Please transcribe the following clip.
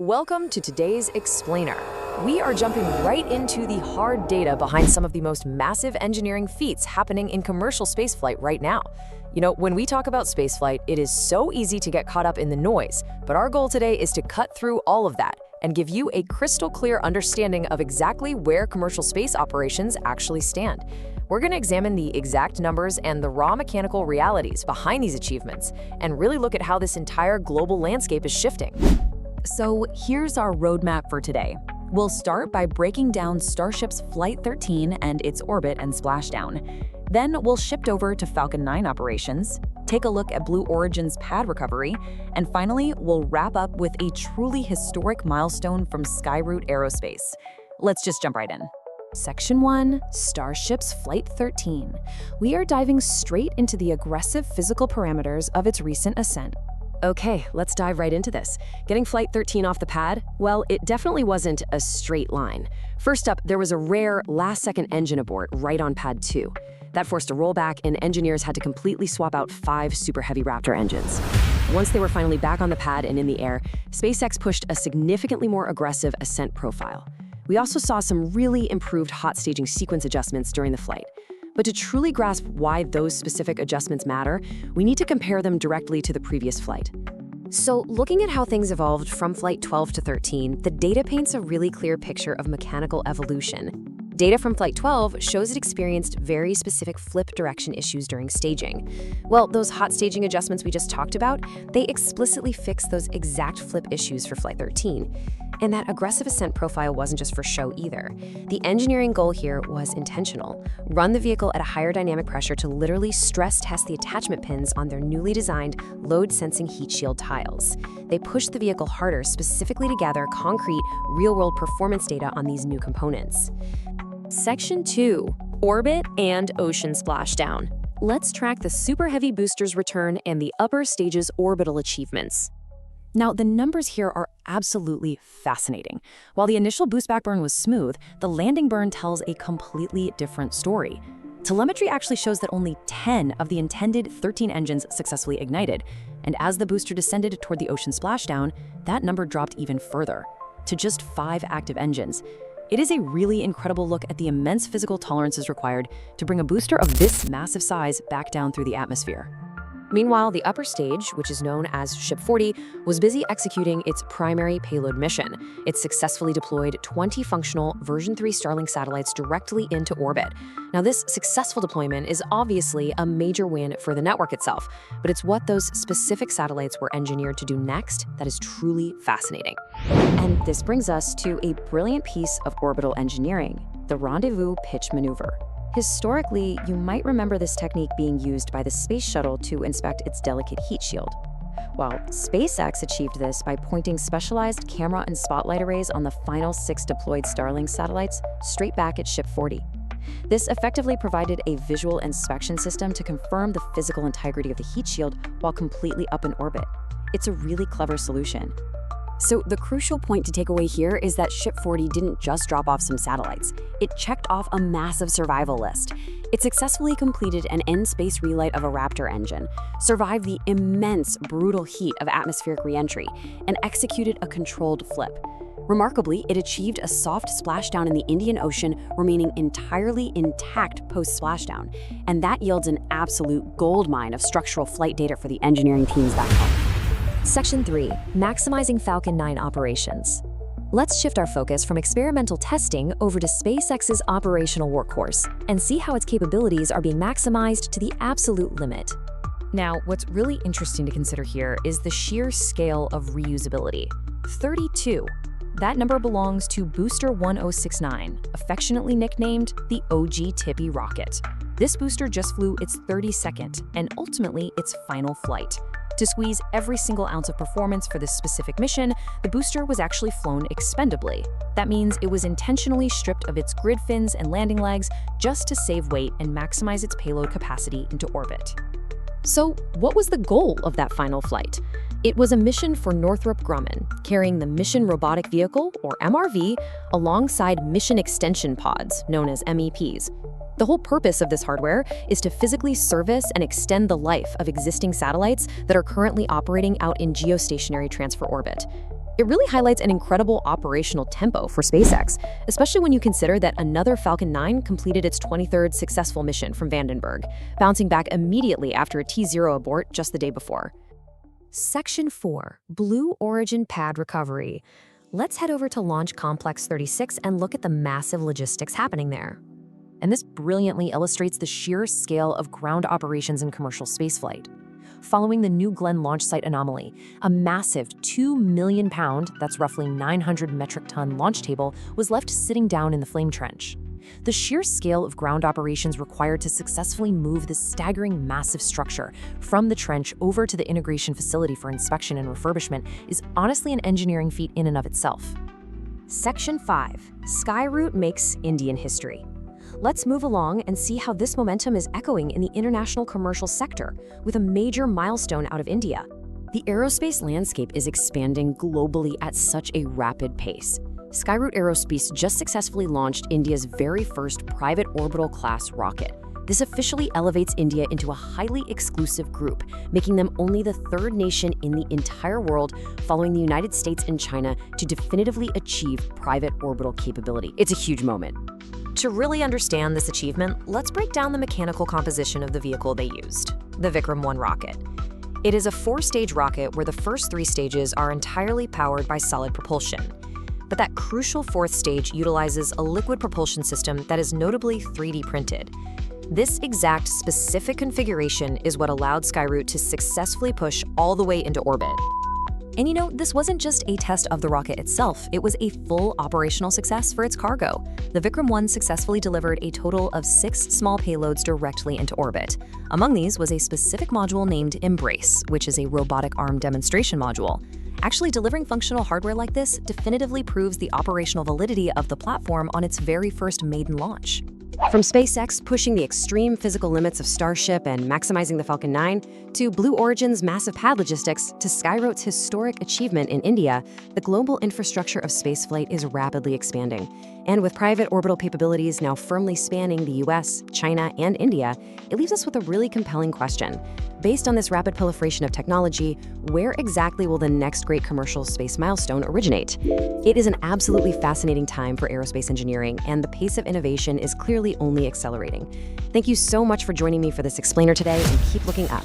Welcome to today's Explainer. We are jumping right into the hard data behind some of the most massive engineering feats happening in commercial spaceflight right now. You know, when we talk about spaceflight, it is so easy to get caught up in the noise, but our goal today is to cut through all of that and give you a crystal clear understanding of exactly where commercial space operations actually stand. We're going to examine the exact numbers and the raw mechanical realities behind these achievements and really look at how this entire global landscape is shifting. So here's our roadmap for today. We'll start by breaking down Starship's Flight 13 and its orbit and splashdown. Then we'll shift over to Falcon 9 operations, take a look at Blue Origin's pad recovery, and finally, we'll wrap up with a truly historic milestone from Skyroot Aerospace. Let's just jump right in. Section 1, Starship's Flight 13. We are diving straight into the aggressive physical parameters of its recent ascent. Okay, let's dive right into this. Getting Flight 13 off the pad? Well, it definitely wasn't a straight line. First up, there was a rare last-second engine abort right on pad 2. That forced a rollback, and engineers had to completely swap out 5 Super Heavy Raptor engines. Once they were finally back on the pad and in the air, SpaceX pushed a significantly more aggressive ascent profile. We also saw some really improved hot staging sequence adjustments during the flight. But to truly grasp why those specific adjustments matter, we need to compare them directly to the previous flight. So, looking at how things evolved from Flight 12 to 13, the data paints a really clear picture of mechanical evolution. Data from Flight 12 shows it experienced very specific flip direction issues during staging. Well, those hot staging adjustments we just talked about, they explicitly fixed those exact flip issues for Flight 13. And that aggressive ascent profile wasn't just for show either. The engineering goal here was intentional. Run the vehicle at a higher dynamic pressure to literally stress test the attachment pins on their newly designed load-sensing heat shield tiles. They pushed the vehicle harder specifically to gather concrete, real-world performance data on these new components. Section 2, Orbit and Ocean Splashdown. Let's track the Super Heavy booster's return and the upper stage's orbital achievements. Now, the numbers here are absolutely fascinating. While the initial boost back burn was smooth, the landing burn tells a completely different story. Telemetry actually shows that only 10 of the intended 13 engines successfully ignited, and as the booster descended toward the ocean splashdown, that number dropped even further, to just 5 active engines. It is a really incredible look at the immense physical tolerances required to bring a booster of this massive size back down through the atmosphere. Meanwhile, the upper stage, which is known as Ship 40, was busy executing its primary payload mission. It successfully deployed 20 functional version 3 Starlink satellites directly into orbit. Now, this successful deployment is obviously a major win for the network itself, but it's what those specific satellites were engineered to do next that is truly fascinating. And this brings us to a brilliant piece of orbital engineering, the rendezvous pitch maneuver. Historically, you might remember this technique being used by the space shuttle to inspect its delicate heat shield. Well, SpaceX achieved this by pointing specialized camera and spotlight arrays on the final 6 deployed Starlink satellites straight back at Ship 40. This effectively provided a visual inspection system to confirm the physical integrity of the heat shield while completely up in orbit. It's a really clever solution. So the crucial point to take away here is that Ship 40 didn't just drop off some satellites. It checked off a massive survival list. It successfully completed an in-space relight of a Raptor engine, survived the immense, brutal heat of atmospheric reentry, and executed a controlled flip. Remarkably, it achieved a soft splashdown in the Indian Ocean, remaining entirely intact post-splashdown, and that yields an absolute goldmine of structural flight data for the engineering teams back home. Section 3, Maximizing Falcon 9 Operations. Let's shift our focus from experimental testing over to SpaceX's operational workhorse and see how its capabilities are being maximized to the absolute limit. Now, what's really interesting to consider here is the sheer scale of reusability. 32. That number belongs to Booster 1069, affectionately nicknamed the OG Tippy rocket. This booster just flew its 32nd and ultimately its final flight. To squeeze every single ounce of performance for this specific mission, the booster was actually flown expendably. That means it was intentionally stripped of its grid fins and landing legs just to save weight and maximize its payload capacity into orbit. So, what was the goal of that final flight? It was a mission for Northrop Grumman, carrying the Mission Robotic Vehicle, or MRV, alongside Mission Extension Pods, known as MEPs. The whole purpose of this hardware is to physically service and extend the life of existing satellites that are currently operating out in geostationary transfer orbit. It really highlights an incredible operational tempo for SpaceX, especially when you consider that another Falcon 9 completed its 23rd successful mission from Vandenberg, bouncing back immediately after a T0 abort just the day before. Section 4, Blue Origin Pad Recovery. Let's head over to Launch Complex 36 and look at the massive logistics happening there. And this brilliantly illustrates the sheer scale of ground operations in commercial spaceflight. Following the New Glenn launch site anomaly, a massive 2 million pound, that's roughly 900 metric ton launch table was left sitting down in the flame trench. The sheer scale of ground operations required to successfully move this staggering massive structure from the trench over to the integration facility for inspection and refurbishment is honestly an engineering feat in and of itself. Section 5. Skyroot makes Indian history. Let's move along and see how this momentum is echoing in the international commercial sector with a major milestone out of India. The aerospace landscape is expanding globally at such a rapid pace. Skyroot Aerospace just successfully launched India's very first private orbital-class rocket. This officially elevates India into a highly exclusive group, making them only the third nation in the entire world following the United States and China to definitively achieve private orbital capability. It's a huge moment. To really understand this achievement, let's break down the mechanical composition of the vehicle they used, the Vikram 1 rocket. It is a 4-stage rocket where the first 3 stages are entirely powered by solid propulsion. But that crucial 4th stage utilizes a liquid propulsion system that is notably 3D printed. This exact specific configuration is what allowed Skyroot to successfully push all the way into orbit. And you know, this wasn't just a test of the rocket itself, it was a full operational success for its cargo. The Vikram 1 successfully delivered a total of 6 small payloads directly into orbit. Among these was a specific module named Embrace, which is a robotic arm demonstration module. Actually, delivering functional hardware like this definitively proves the operational validity of the platform on its very first maiden launch. From SpaceX pushing the extreme physical limits of Starship and maximizing the Falcon 9, to Blue Origin's massive pad logistics, to Skyroot's historic achievement in India, the global infrastructure of spaceflight is rapidly expanding. And with private orbital capabilities now firmly spanning the US, China, and India, it leaves us with a really compelling question. Based on this rapid proliferation of technology, where exactly will the next great commercial space milestone originate? It is an absolutely fascinating time for aerospace engineering, and the pace of innovation is clearly only accelerating. Thank you so much for joining me for this explainer today, and keep looking up.